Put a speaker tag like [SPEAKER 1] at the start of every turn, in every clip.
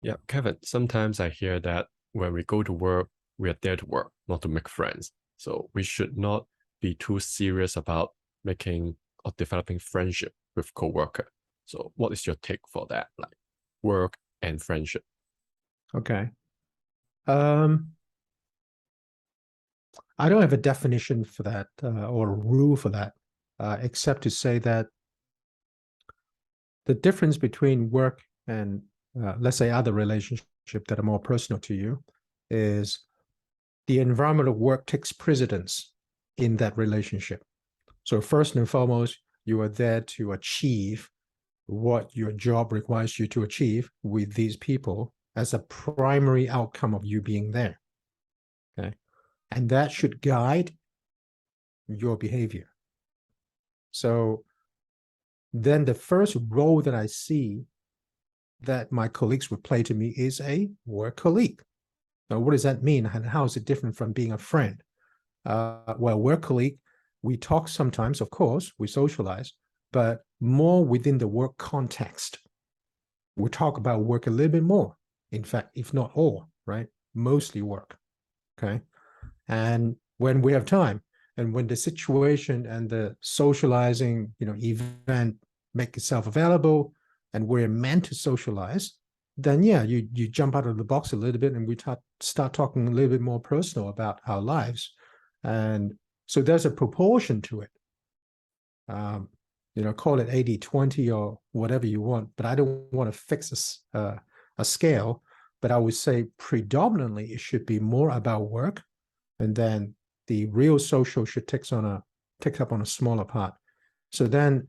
[SPEAKER 1] Yeah, Kevin, sometimes I hear that when we go to work, we are there to work, not to make friends. So we should not be too serious about making or developing friendship with coworker. So what is your take for that? Like work and friendship.
[SPEAKER 2] Okay. Um, I don't have a definition for that or a rule for that, except to say that the difference between work and, let's say, other relationship that are more personal to you is the environment of work takes precedence in that relationship. So first and foremost, you are there to achieve what your job requires you to achieve with these people as a primary outcome of you being there. Okay. And that should guide your behavior. So then the first role that I see that my colleagues would play to me is a work colleague. Now, what does that mean? And how is it different from being a friend? Well, work colleague, we talk sometimes, of course, we socialize, but more within the work context. We talk about work a little bit more. In fact, if not all, right? Mostly work. Okay. And when we have time, and when the situation and the socializing, event make itself available, and we're meant to socialize, then yeah, you jump out of the box a little bit, and we start talking a little bit more personal about our lives, and so there's a proportion to it. Call it 80-20 or whatever you want, but I don't want to fix a scale. But I would say predominantly it should be more about work, and then the real social should take up on a smaller part. So then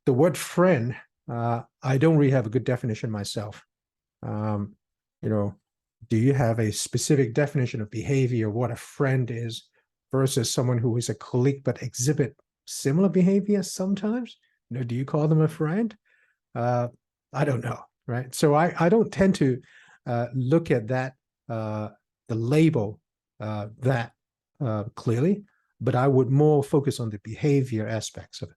[SPEAKER 2] the word friend, I don't really have a good definition myself. Um, you know, do you have a specific definition of behavior, what a friend is versus someone who is a colleague but exhibit similar behavior sometimes? Do you call them a friend? Uh, I don't know, right? So I don't tend to look at that, the label that clearly, but I would more focus on the behavior aspects of it.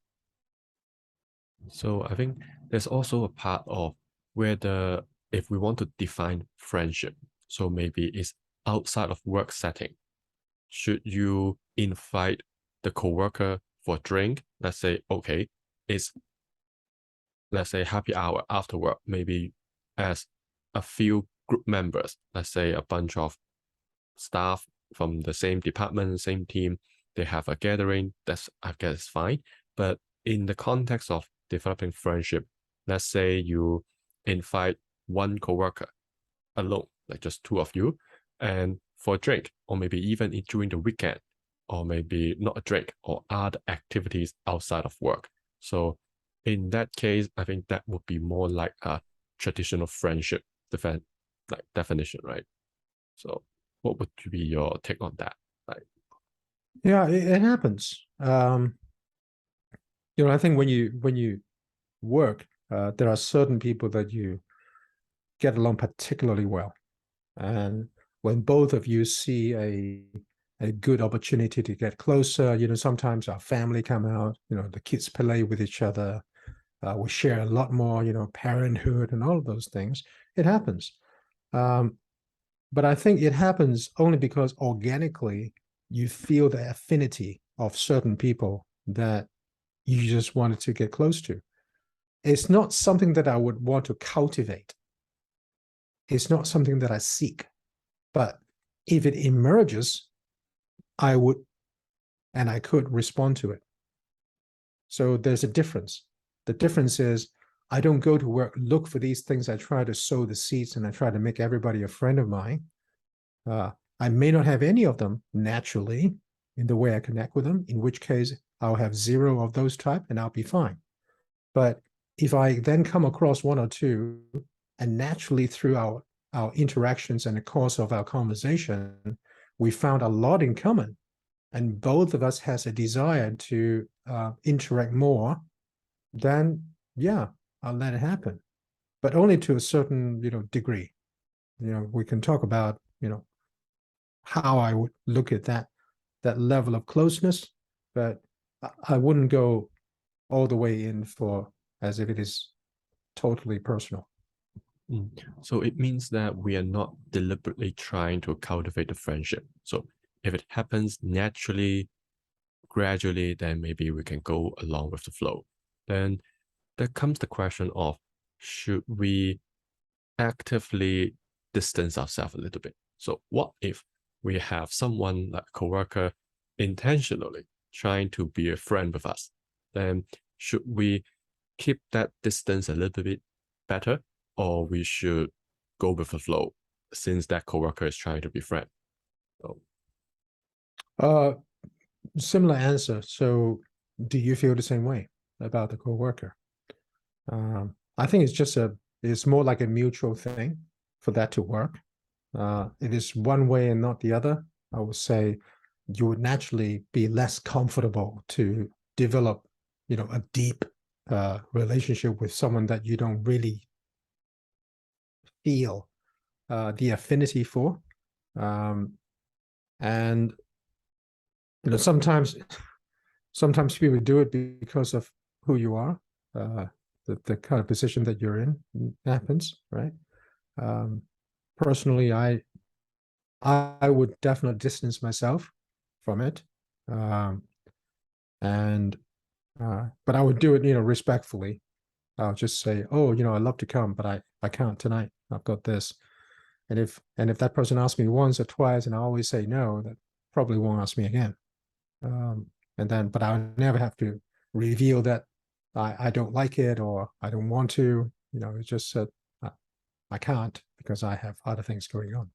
[SPEAKER 1] So I think there's also a part of whether if we want to define friendship, so maybe it's outside of work setting. Should you invite the coworker for a drink? Let's say, okay, it's let's say happy hour after work, maybe as a few group members, let's say a bunch of staff from the same department, same team, they have a gathering, that's I guess fine. But in the context of developing friendship, let's say you invite one coworker alone, like just two of you, and for a drink, or maybe even during the weekend, or maybe not a drink, or other activities outside of work. So in that case, I think that would be more like a traditional friendship definition, right? So what would be your take on that? Like,
[SPEAKER 2] Yeah, it happens. I think when you work, there are certain people that you get along particularly well, and when both of you see a good opportunity to get closer, sometimes our family come out, the kids play with each other, we share a lot more, parenthood and all of those things. It happens. Um, but I think it happens only because organically you feel the affinity of certain people that you just wanted to get close to. It's not something that I would want to cultivate. It's not something that I seek. But if it emerges, I would and I could respond to it. So there's a difference. The difference is I don't go to work, look for these things. I try to sow the seeds and I try to make everybody a friend of mine. Uh, I may not have any of them naturally in the way I connect with them, in which case I'll have zero of those type and I'll be fine. But if I then come across one or two, and naturally through our interactions and the course of our conversation, we found a lot in common, and both of us has a desire to interact more, then yeah, I'll let it happen, but only to a certain degree. We can talk about how I would look at that level of closeness, but I wouldn't go all the way in for as if it is totally personal.
[SPEAKER 1] So it means that we are not deliberately trying to cultivate the friendship. So if it happens naturally, gradually, then maybe we can go along with the flow. Then there comes the question of, should we actively distance ourselves a little bit? So what if we have someone like a coworker intentionally trying to be a friend with us? Then should we keep that distance a little bit better, or we should go with the flow since that coworker is trying to be friend? So,
[SPEAKER 2] Uh, Similar answer. So, do you feel the same way about the coworker? I think it's more like a mutual thing for that to work. It is one way and not the other. I would say you would naturally be less comfortable to develop, a deep relationship with someone that you don't really feel the affinity for. Um, and sometimes people do it because of who you are, uh, the kind of position that you're in happens, right? Um, Personally, I would definitely distance myself from it, um, and but I would do it, respectfully. I'll just say, oh, I'd love to come, but I can't tonight. I've got this. And if that person asks me once or twice, and I always say no, that probably won't ask me again. Um, but I'll never have to reveal that I don't like it or I don't want to. It's just that I can't because I have other things going on.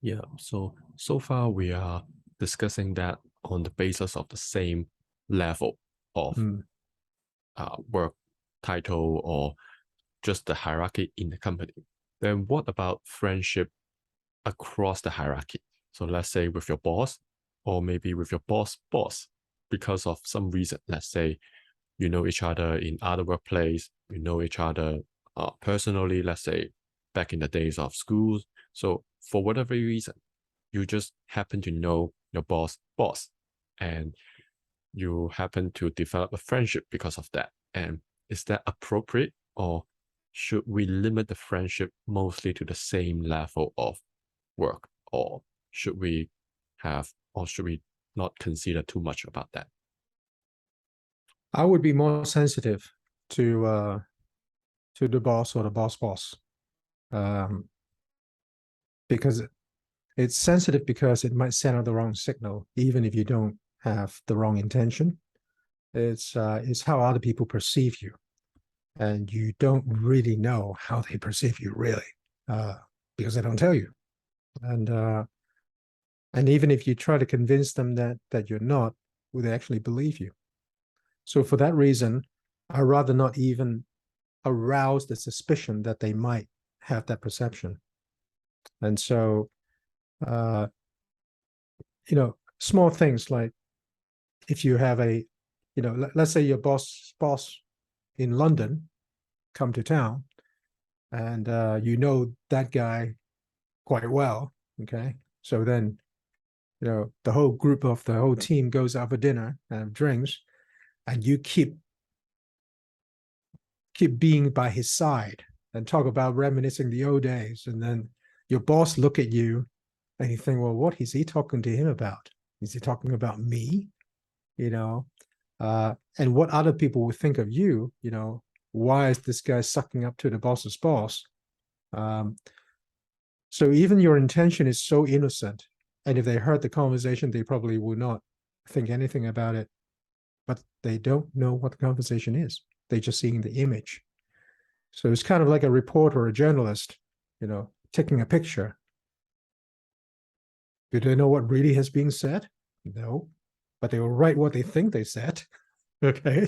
[SPEAKER 1] yeah, so far we are discussing that on the basis of the same level of
[SPEAKER 2] Mm.
[SPEAKER 1] work title or just the hierarchy in the company. Then what about friendship across the hierarchy? So let's say with your boss, or maybe with your boss, because of some reason. Let's say you know each other in other workplace, you know each other personally. Let's say back in the days of schools. So for whatever reason, you just happen to know your boss, and you happen to develop a friendship because of that. And is that appropriate, or should we limit the friendship mostly to the same level of work, or should we not consider too much about that?
[SPEAKER 2] I would be more sensitive to the boss or the boss, um, because it's sensitive because it might send out the wrong signal, even if you don't have the wrong intention. It's how other people perceive you, and you don't really know how they perceive you really, uh, because they don't tell you. And even if you try to convince them that you're not, will they actually believe you? So for that reason, I'd rather not even arouse the suspicion that they might have that perception. And so, uh, small things like if you have let's say your boss in London come to town, and that guy quite well. Okay, so then the whole group of the whole team goes out for dinner and drinks, and you keep being by his side and talk about reminiscing the old days, and then your boss look at you and you think, well, what is he talking to him about? Is he talking about me? You know, and what other people would think of you? Why is this guy sucking up to the boss's boss? Um, so even your intention is so innocent, and if they heard the conversation, they probably would not think anything about it. But they don't know what the conversation is. They're just seeing the image. So it's kind of like a reporter or a journalist, taking a picture. Do they know what really has been said? No, but they will write what they think they said. Okay.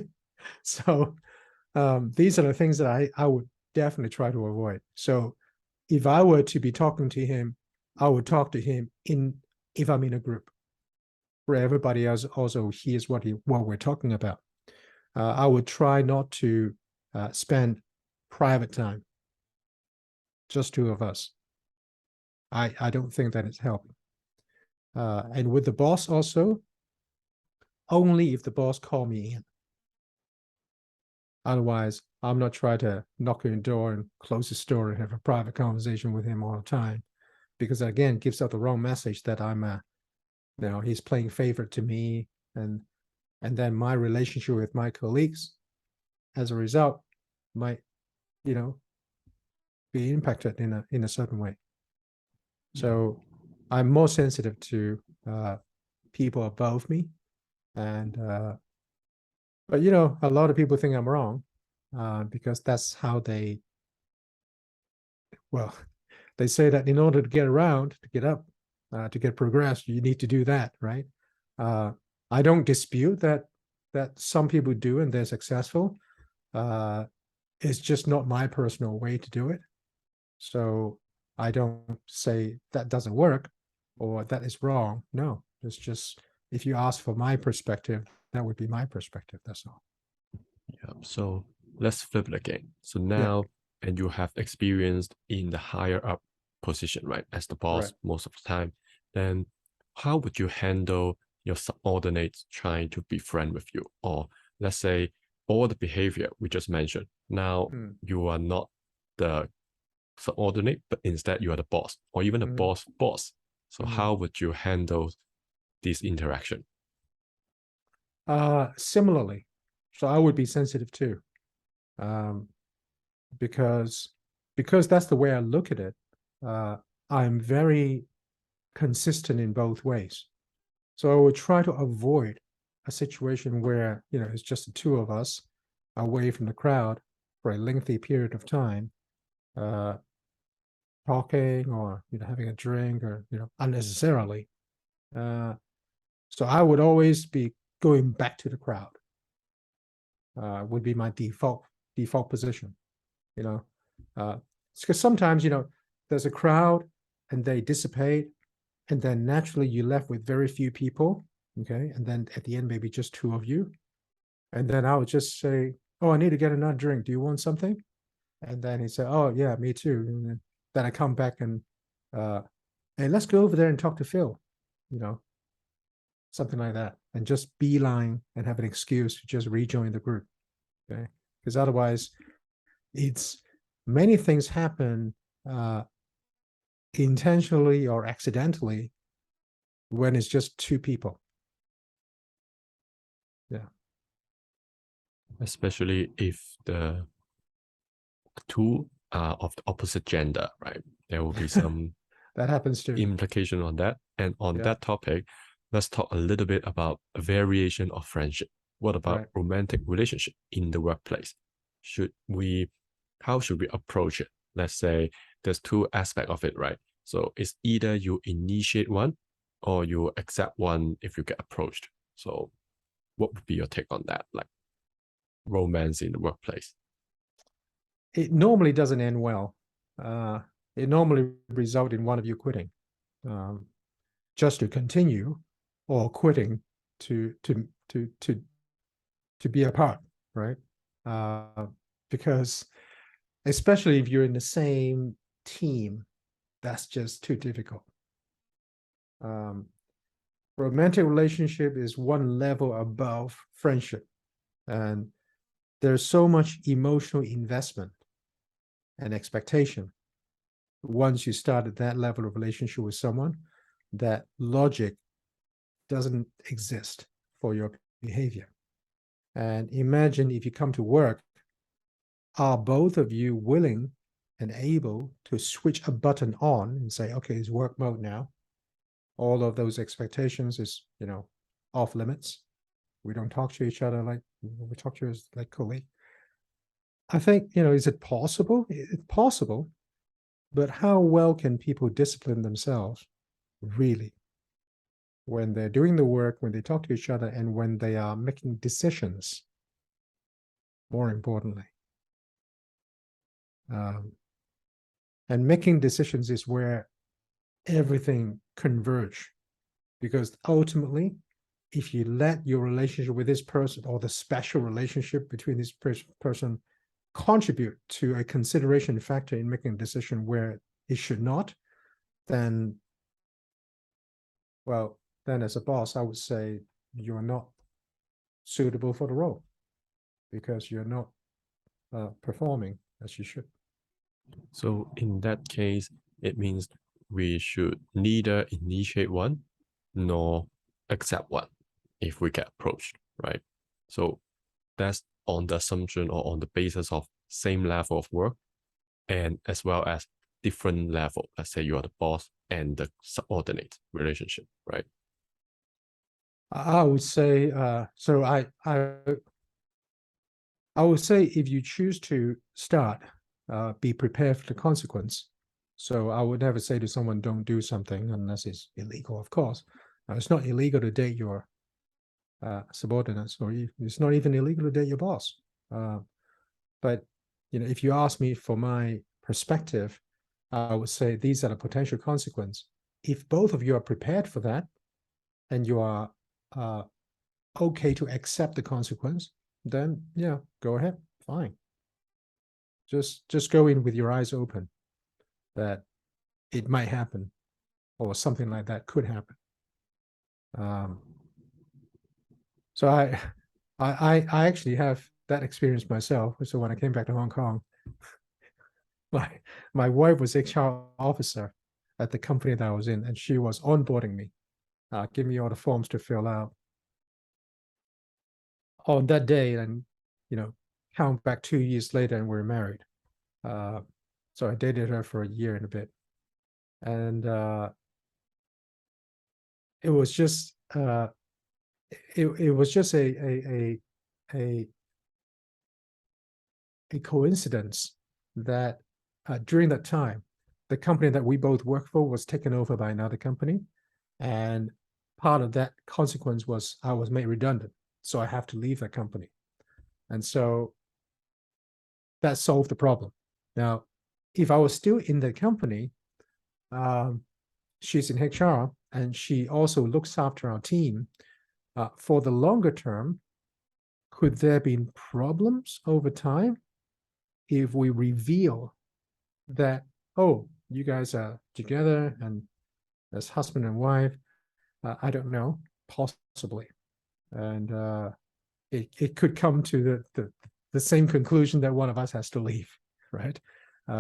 [SPEAKER 2] So these are the things that I would definitely try to avoid. So if I were to be talking to him, I would talk to him if I'm in a group where everybody else also hears what we're talking about. I would try not to spend private time, just two of us. I don't think that is helping. And with the boss also, only if the boss call me in. Otherwise, I'm not trying to knock on your door and close his door and have a private conversation with him all the time, because again, gives out the wrong message that I'm a, he's playing favorite to me, and then my relationship with my colleagues, as a result, might, you know, be impacted in a certain way. So I'm more sensitive to people above me, and but a lot of people think I'm wrong, because that's how they, well, they say that in order to get around, to get up, to get progressed, you need to do that, right? I don't dispute that some people do and they're successful. It's just not my personal way to do it. So I don't say that doesn't work or that is wrong. No, it's just, if you ask for my perspective, that would be my perspective. That's all.
[SPEAKER 1] Yeah. So let's flip it again. So
[SPEAKER 2] Yeah,
[SPEAKER 1] now, and you have experienced in the higher up position, right, as the boss
[SPEAKER 2] right.
[SPEAKER 1] most of the time, then how would you handle your subordinates trying to befriend with you? Or let's say all the behavior we just mentioned, now
[SPEAKER 2] Mm,
[SPEAKER 1] you are not the subordinate, but instead you are the boss, or even the
[SPEAKER 2] mm,
[SPEAKER 1] boss. So
[SPEAKER 2] mm.
[SPEAKER 1] how would you handle this interaction?
[SPEAKER 2] Similarly, so I would be sensitive too, um, because that's the way I look at it. Uh, I'm very consistent in both ways. So I would try to avoid a situation where, it's just the two of us away from the crowd for a lengthy period of time, uh, talking or, having a drink or, unnecessarily. Uh, so I would always be going back to the crowd, would be my default position, you know. Because sometimes, there's a crowd and they dissipate, and then naturally you're left with very few people. Okay. And then at the end, maybe just two of you. And then I would just say, "Oh, I need to get another drink. Do you want something?" And then he said, "Oh, yeah, me too." And then I come back and, uh, "Hey, let's go over there and talk to Phil," you know, something like that. And just beeline and have an excuse to just rejoin the group. Okay. Because otherwise, it's many things happen uh, intentionally or accidentally when it's just two people. Yeah.
[SPEAKER 1] Especially if the two are of the opposite gender, right? There will be some
[SPEAKER 2] That happens too.
[SPEAKER 1] implication on that. And on
[SPEAKER 2] Yeah.
[SPEAKER 1] that topic, let's talk a little bit about a variation of friendship. What about
[SPEAKER 2] Right.
[SPEAKER 1] romantic relationship in the workplace? Should we, how should we approach it? Let's say there's two aspects of it, right? So it's either you initiate one or you accept one if you get approached. So what would be your take on that? Like romance in the workplace?
[SPEAKER 2] It normally doesn't end well. Uh, it normally results in one of you quitting, um, just to continue, or quitting to be apart, right? Uh, because especially if you're in the same team, that's just too difficult. Um, Romantic relationship is one level above friendship, and there's so much emotional investment and expectation once you start at that level of relationship with someone, that logic doesn't exist for your behavior. And imagine if you come to work, are both of you willing and able to switch a button on and say, okay, it's work mode now. All of those expectations is, off limits. We don't talk to each other like we talk to us like colleague. I think, is it possible? It's possible, but how well can people discipline themselves really when they're doing the work, when they talk to each other, and when they are making decisions, more importantly? Um, and making decisions is where everything converge, because ultimately, if you let your relationship with this person or the special relationship between this person contribute to a consideration factor in making a decision where it should not, then, well, then as a boss, I would say you're not suitable for the role, because you're not performing as you should.
[SPEAKER 1] So in that case, it means we should neither initiate one nor accept one if we get approached, right? So that's on the assumption or on the basis of same level of work and as well as different level. Let's say you are the boss and the subordinate relationship, right?
[SPEAKER 2] I would say so. I would say if you choose to start, be prepared for the consequence. So I would never say to someone, "Don't do something unless it's illegal." Of course, it's not illegal to date your subordinates, or it's not even illegal to date your boss. But if you ask me for my perspective, I would say these are the potential consequences. If both of you are prepared for that, and you are okay to accept the consequence, then yeah, go ahead, fine. Just go in with your eyes open that it might happen or something like that could happen. So I actually have that experience myself. So when I came back to Hong Kong, my wife was HR officer at the company that I was in, and she was onboarding me, giving me all the forms to fill out. On that day, and count back 2 years later, and we're married. So I dated her for a year and a bit, and it was just it was just a coincidence that during that time, the company that we both worked for was taken over by another company, and part of that consequence was I was made redundant, so I have to leave that company, and so that solved the problem. Now, if I was still in the company, she's in HR and she also looks after our team. For the longer term, could there be problems over time if we reveal that, oh, you guys are together and as husband and wife? I don't know, possibly. And it could come to the same conclusion that one of us has to leave, right?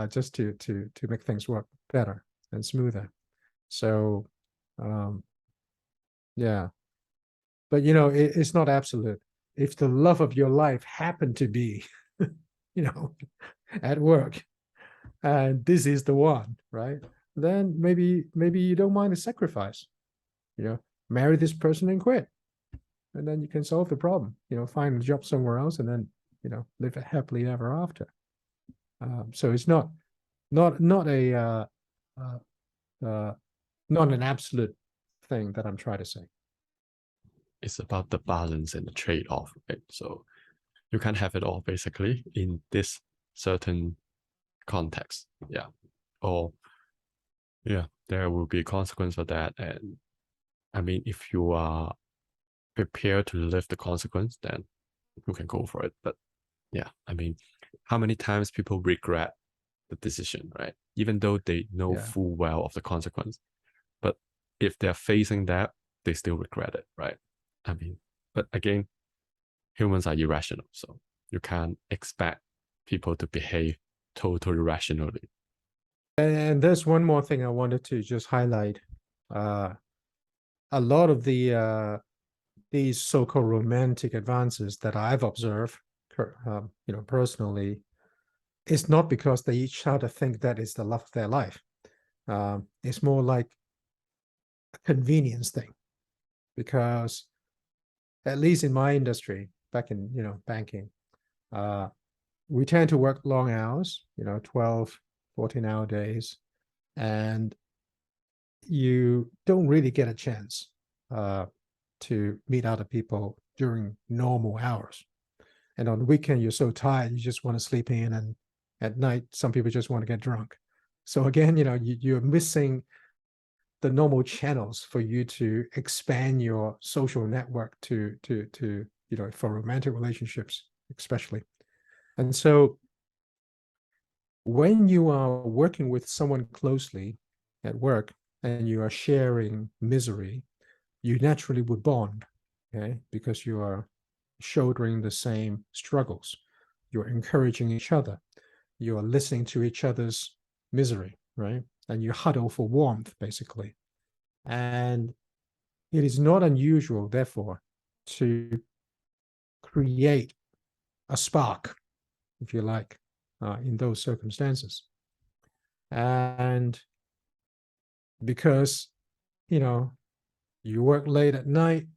[SPEAKER 2] Just to make things work better and smoother. So yeah, but it's not absolute. If the love of your life happened to be at work, and this is the one, right? Then maybe you don't mind a sacrifice. Marry this person and quit, and then you can solve the problem. Find a job somewhere else, and then live happily ever after. So it's not a not an absolute thing that I'm trying to say.
[SPEAKER 1] It's about the balance and the trade-off, right? So you can't have it all basically in this certain context. Yeah. Or yeah, there will be a consequence for that. And I mean, if you are prepared to live the consequence, then you can go for it. But yeah, I mean, how many times people regret the decision, right? Even though they know
[SPEAKER 2] Yeah.
[SPEAKER 1] full well of the consequence. But if they're facing that, they still regret it, right? I mean, but again, humans are irrational, so you can't expect people to behave totally rationally.
[SPEAKER 2] And there's one more thing I wanted to just highlight. A lot of these so-called romantic advances that I've observed, personally, it's not because they each other think that is the love of their life. It's more like a convenience thing, because at least in my industry, back in banking, we tend to work long hours, 12, 14-hour days, and you don't really get a chance to meet other people during normal hours. And on the weekend, you're so tired, you just want to sleep in. And at night, some people just want to get drunk. So again, you're missing the normal channels for you to expand your social network to for romantic relationships, especially. And so when you are working with someone closely at work and you are sharing misery, you naturally would bond, okay, because you are shouldering the same struggles. you're encouraging each other, you're listening to each other's misery, right? And you huddle for warmth, basically. And it is not unusual, therefore, to create a spark, if you like, in those circumstances. And because, you work late at night,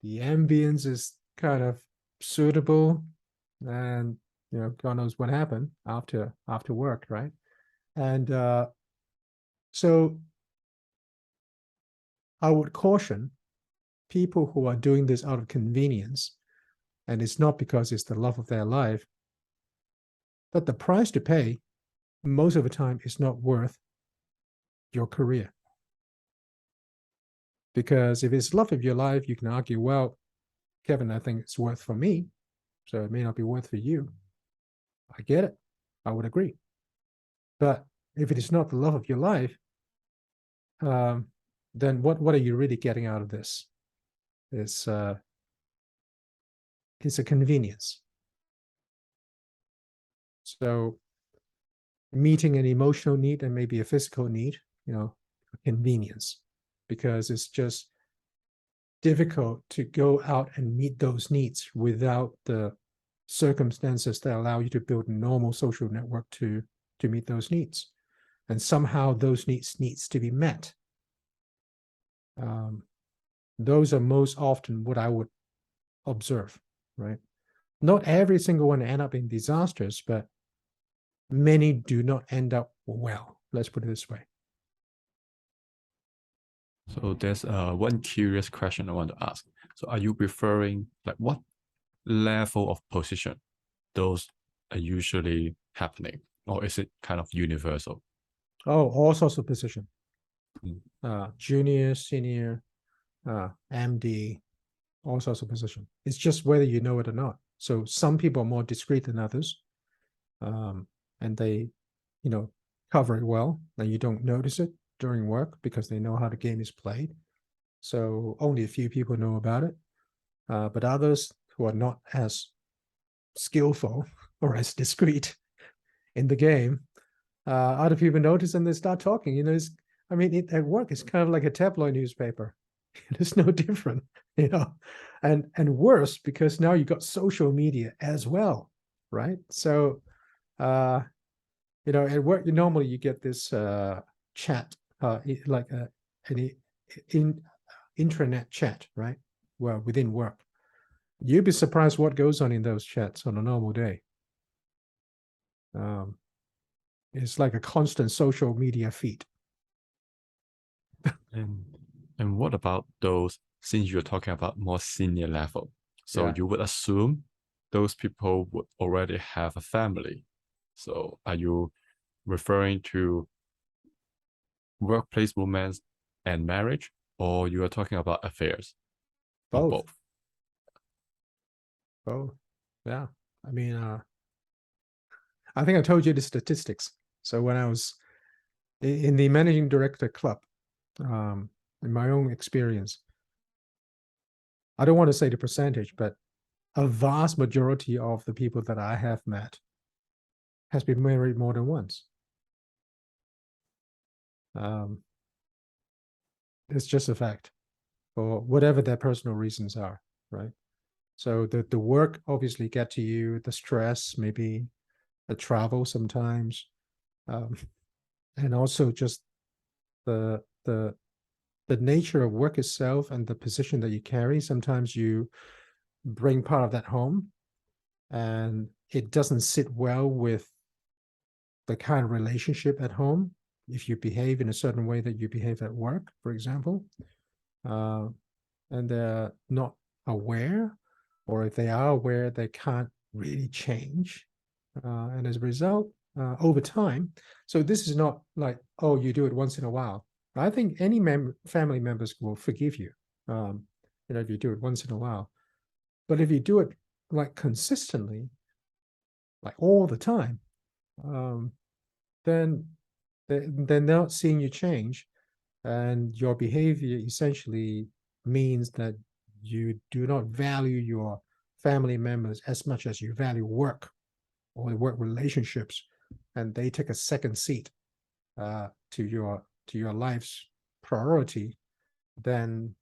[SPEAKER 2] the ambience is kind of suitable, and God knows what happened after work, right? And so I would caution people who are doing this out of convenience, and it's not because it's the love of their life, that the price to pay most of the time is not worth your career. Because if it's love of your life, you can argue, well, Kevin, I think it's worth for me, so it may not be worth for you. I get it. I would agree. But if it is not the love of your life, then what are you really getting out of this? It's a convenience. So meeting an emotional need and maybe a physical need, convenience, because it's just difficult to go out and meet those needs without the circumstances that allow you to build a normal social network to meet those needs. And somehow those needs to be met. Those are most often what I would observe, right? Not every single one end up in disasters, but many do not end up well. Let's put it this way.
[SPEAKER 1] So there's one curious question I want to ask. So are you referring like what level of position those are usually happening, or is it kind of universal?
[SPEAKER 2] Oh, all sorts of position.
[SPEAKER 1] Mm.
[SPEAKER 2] Junior, senior, MD, all sorts of position. It's just whether you know it or not. So some people are more discreet than others, and they, cover it well, and you don't notice it during work because they know how the game is played. So only a few people know about it. But others who are not as skillful or as discreet in the game, other people notice and they start talking. At work, it's kind of like a tabloid newspaper. It's no different, and worse because now you got social media as well, right? So, at work, normally you get this chat, like an intranet chat, right? Well, within work, you'd be surprised what goes on in those chats on a normal day. It's like a constant social media feed.
[SPEAKER 1] And what about those, since you're talking about more senior level? So
[SPEAKER 2] Yeah.
[SPEAKER 1] you would assume those people would already have a family. So are you referring to workplace romance and marriage, or you are talking about affairs, or
[SPEAKER 2] Both.
[SPEAKER 1] both?
[SPEAKER 2] Both. Yeah. I think I told you the statistics. So when I was in the managing director club, in my own experience, I don't want to say the percentage, but a vast majority of the people that I have met has been married more than once. It's just a fact, for whatever their personal reasons are, right? So the work obviously get to you, the stress, maybe the travel sometimes, and also just the nature of work itself and the position that you carry. Sometimes you bring part of that home, and it doesn't sit well with the kind of relationship at home if you behave in a certain way that you behave at work, for example, and they're not aware, or if they are aware, they can't really change, and as a result, over time. So this is not like, oh, you do it once in a while. I think any family members will forgive you, if you do it once in a while. But if you do it like consistently, like all the time, then they're not seeing you change, and your behavior essentially means that you do not value your family members as much as you value work. or the work relationships, and they take a second seat to your life's priority, then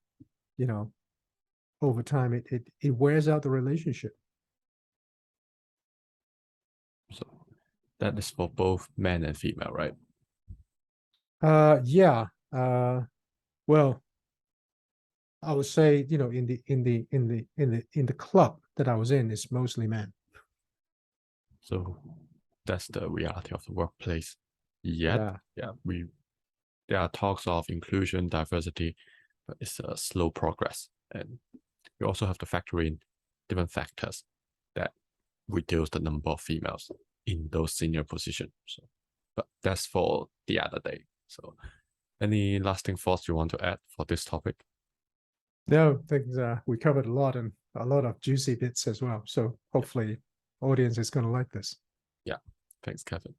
[SPEAKER 2] over time it wears out the relationship.
[SPEAKER 1] So that is for both men and female, right?
[SPEAKER 2] Yeah. Well, I would say, in the club that I was in, it's mostly men.
[SPEAKER 1] So that's the reality of the workplace. Yet,
[SPEAKER 2] Yeah.
[SPEAKER 1] there are talks of inclusion, diversity, but it's a slow progress. And you also have to factor in different factors that reduce the number of females in those senior positions. So, but that's for the other day. So, any lasting thoughts you want to add for this topic?
[SPEAKER 2] No, I think we covered a lot, and a lot of juicy bits as well. So hopefully audience is going to like this.
[SPEAKER 1] Yeah. Thanks, Kevin.